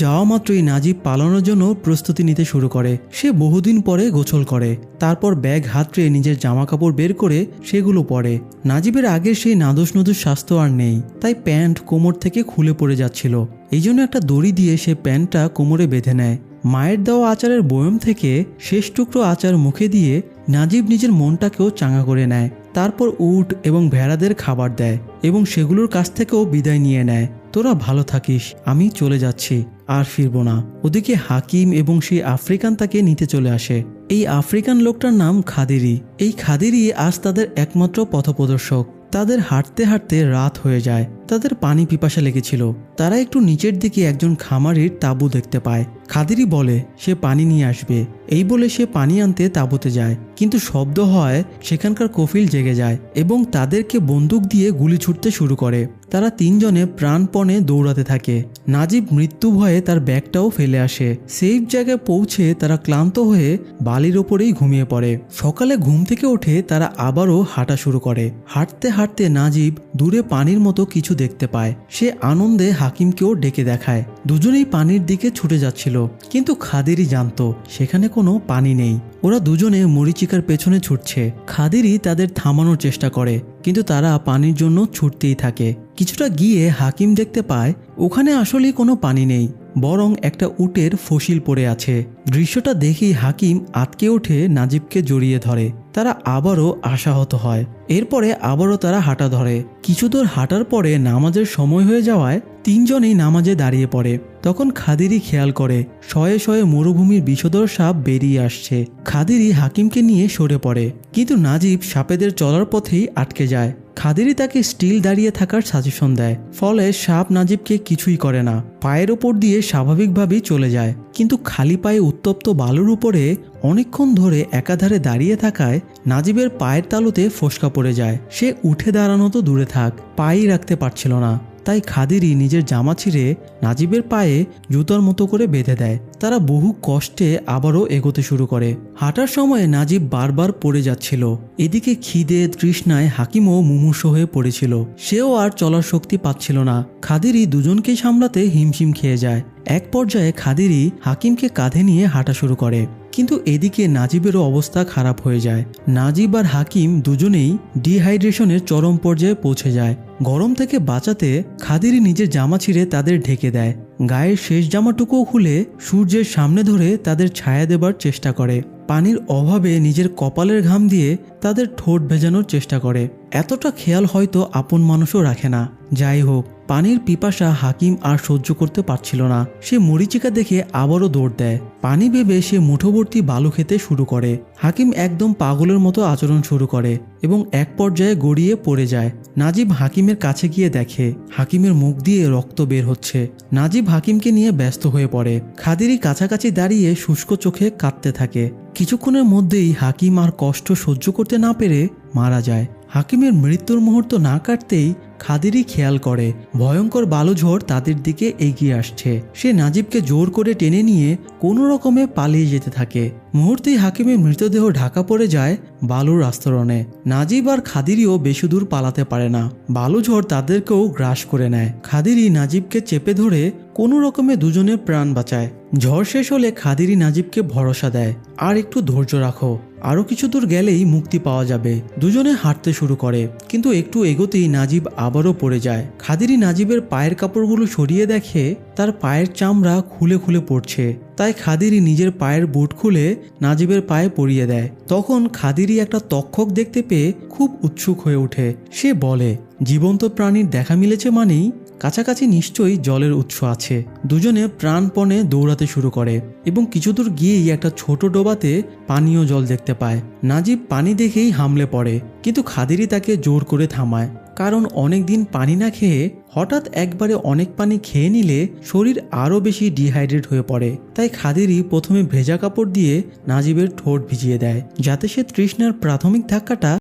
যাওয়া মাত্রই নাজিব পালানোর জন্য প্রস্তুতি নিতে শুরু করে। সে বহুদিন পরে গোসল করে, তারপর ব্যাগ হাতড়ে নিজের জামা কাপড় বের করে সেগুলো পরে। নাজিবের আগের সেই নাদুস নদুস স্বাস্থ্য আর নেই, তাই প্যান্ট কোমর থেকে খুলে পড়ে যাচ্ছিল। এই জন্য একটা দড়ি দিয়ে সে প্যান্টটা কোমরে বেঁধে নেয়। মায়ের দেওয়া আচারের বয়ম থেকে শেষ টুকরো আচার মুখে দিয়ে নাজিব নিজের মনটাকেও চাঙা করে নেয়। তারপর উট এবং ভেড়াদের খাবার দেয় এবং সেগুলোর কাছ থেকেও বিদায় নিয়ে নেয়। তোরা ভালো থাকিস, আমি চলে যাচ্ছি, আর ফিরবো না। ওদিকে হাকিম এবং সেই আফ্রিকান তাকে নিতে চলে আসে। এই আফ্রিকান লোকটার নাম খাদিরি। এই খাদিরি আজ তাদের একমাত্র পথপ্রদর্শক। তাদের হাঁটতে হাঁটতে রাত হয়ে যায়। তাদের পানি পিপাসা লেগেছিল। তারা একটু নিচের দিকে একজন খামারির তাঁবু দেখতে পায়। খাদিরি বলে সে পানি নিয়ে আসবে। এই বলে সে পানি আনতে তাঁবুতে যায়, কিন্তু শব্দ হয় সেখানকার কফিল জেগে যায় এবং তাদেরকে বন্দুক দিয়ে গুলি ছুটতে শুরু করে। তারা তিনজনে প্রাণপণে দৌড়াতে থাকে। নাজিব মৃত্যু ভয়ে তার ব্যাগটাও ফেলে আসে। সেফ জায়গায় পৌঁছে তারা ক্লান্ত হয়ে বালির ওপরেই ঘুমিয়ে পড়ে। সকালে ঘুম থেকে উঠে তারা আবারও হাঁটা শুরু করে। হাঁটতে হাঁটতে নাজিব দূরে পানির মতো কিছু দেখতে পায়। সে আনন্দে হাকিমকেও ডেকে দেখায়। দুজনেই পানির দিকে ছুটে যাচ্ছিল, কিন্তু খাদিরি জানতো সেখানে কোনো পানি নেই। ওরা দুজনে মরিচিকার পেছনে ছুটছে। খাদিরি তাদের থামানোর চেষ্টা করে, কিন্তু তারা পানির জন্য ছুটতেই থাকে। কিছুটা গিয়ে হাকিম দেখতে পায় ওখানে আসলেই কোনো পানি নেই, বরং একটা উটের ফসিল পড়ে আছে। দৃশ্যটা দেখেই হাকিম আটকে উঠে নাজিবকে জড়িয়ে ধরে। তারা আবারও আশাহত হয়। এরপরে আবারও তারা হাঁটা ধরে। কিছু দূর হাঁটার পরে নামাজের সময় হয়ে যাওয়ায় তিনজনেই নামাজে দাঁড়িয়ে পড়ে। তখন খাদিরি খেয়াল করে শয়ে শয়ে মরুভূমির বিষধর সাপ বেরিয়ে আসছে। খাদিরি হাকিমকে নিয়ে সরে পড়ে, কিন্তু নাজিব সাপেদের চলার পথেই আটকে যায়। খাদিরি তাকে স্টিল দাঁড়িয়ে থাকার সাজেশন দেয়, ফলে সাপ নাজিবকে কিছুই করে না। পায়ের ওপর দিয়ে স্বাভাবিকভাবেই চলে যায়, কিন্তু খালি পায়ে উত্তপ্ত বালুর উপরে অনেকক্ষণ ধরে একাধারে দাঁড়িয়ে থাকায় নাজিবের পায়ের তালুতে ফোসকা পড়ে যায়। সে উঠে দাঁড়ানো তো দূরে থাক, পায়েই রাখতে পারছিল না। তাই খাদিরি নিজের জামা ছিঁড়ে নাজিবের পায়ে জুতার মতো করে বেঁধে দেয়। তারা বহু কষ্টে আবারও এগোতে শুরু করে। হাঁটার সময় নাজিব বারবার পড়ে যাচ্ছিল। এদিকে খিদে তৃষ্ণায় হাকিমও মুমূর্ষু হয়ে পড়েছিল। সেও আর চলার শক্তি পাচ্ছিল না। খাদিরি দুজনকেই সামলাতে হিমশিম খেয়ে যায়। এক পর্যায়ে খাদিরি হাকিমকে কাঁধে নিয়ে হাঁটা শুরু করে, কিন্তু এদিকে নাজিবেরও অবস্থা খারাপ হয়ে যায়। নাজিব আর হাকিম দুজনেই ডিহাইড্রেশনের চরম পর্যায়ে পৌঁছে যায়। গরম থেকে বাঁচাতে খাদিরি নিজের জামা ছিঁড়ে তাদের ঢেকে দেয়। গায়ের শেষ জামাটুকুও খুলে সূর্যের সামনে ধরে তাদের ছায়া দেবার চেষ্টা করে। পানির অভাবে নিজের কপালের ঘাম দিয়ে তাদের ঠোঁট ভেজানোর চেষ্টা করে। এতটা খেয়াল হয়তো আপন মানুষও রাখে না। যাই হোক, পানির পিপাসা হাকিম আর সহ্য করতে পারছিল না। সে মরিচিকা দেখে আবারও দৌড় দেয়। পানি ভেবে সে মুঠোভর্তি বালু খেতে শুরু করে। হাকিম একদম পাগলের মতো আচরণ শুরু করে এবং এক পর্যায়ে গড়িয়ে পড়ে যায়। নাজিব হাকিমের কাছে গিয়ে দেখে হাকিমের মুখ দিয়ে রক্ত বের হচ্ছে। নাজিব হাকিমকে নিয়ে ব্যস্ত হয়ে পড়ে। খাদিরি কাছাকাছি দাঁড়িয়ে শুষ্ক চোখে কাঁদতে থাকে। কিছুক্ষণের মধ্যেই হাকিম আর কষ্ট সহ্য করতে না পেরে মারা যায়। হাকিমের মৃত্যুর মুহূর্ত না কাটতেই খাদিরি খেয়াল করে ভয়ঙ্কর বালুঝড় তাদের দিকে এগিয়ে আসছে। সে নাজিবকে জোর করে টেনে নিয়ে কোনো রকমে পালিয়ে যেতে থাকে। মুহূর্তেই হাকিমের মৃতদেহ ঢাকা পড়ে যায় বালুর আস্তরণে। নাজিব আর খাদিরিও বেশি দূর পালাতে পারে না। বালুঝড় তাদেরকেও গ্রাস করে নেয়। খাদিরি নাজিবকে চেপে ধরে কোনো রকমে দুজনের প্রাণ বাঁচায়। ঝড় শেষ হলে খাদিরি নাজিবকে ভরসা দেয়, আর একটু ধৈর্য রাখো, আরো কিছু দূর গেলেই মুক্তি পাওয়া যাবে। দুজনে হাঁটতে শুরু করে, কিন্তু একটু এগোতেই নাজিব আবারও পড়ে যায়। খাদিরি নাজিবের পায়ের কাপড়গুলো সরিয়ে দেখে তার পায়ের চামড়া খুলে খুলে পড়ছে। তাই খাদিরি নিজের পায়ের বুট খুলে নাজিবের পায়ে পরিয়ে দেয়। তখন খাদিরি একটা তক্ষক দেখতে পেয়ে খুব উৎসুক হয়ে ওঠে। সে বলে জীবন্ত প্রাণীর দেখা মিলেছে মানেই কাছাকাছি নিশ্চয়ই জলের উৎস আছে। দুজনে প্রাণপণে দৌড়াতে শুরু করে এবং কিছু দূর গিয়েই একটা ছোট ডোবাতে পানীয় জল দেখতে পায়। নাজিব পানি দেখেই হামলে পড়ে, কিন্তু খাদিরি তাকে জোর করে থামায়। কারণ অনেক দিন পানি না খেয়ে হঠাৎ একবারে অনেক পানি খেয়ে নিলে শরীর আরও বেশি ডিহাইড্রেট হয়ে পড়ে। তাই খাদিরি প্রথমে ভেজা কাপড় দিয়ে নাজিবের ঠোঁট ভিজিয়ে দেয়, যাতে সে তৃষ্ণার প্রাথমিক ধাক্কাটা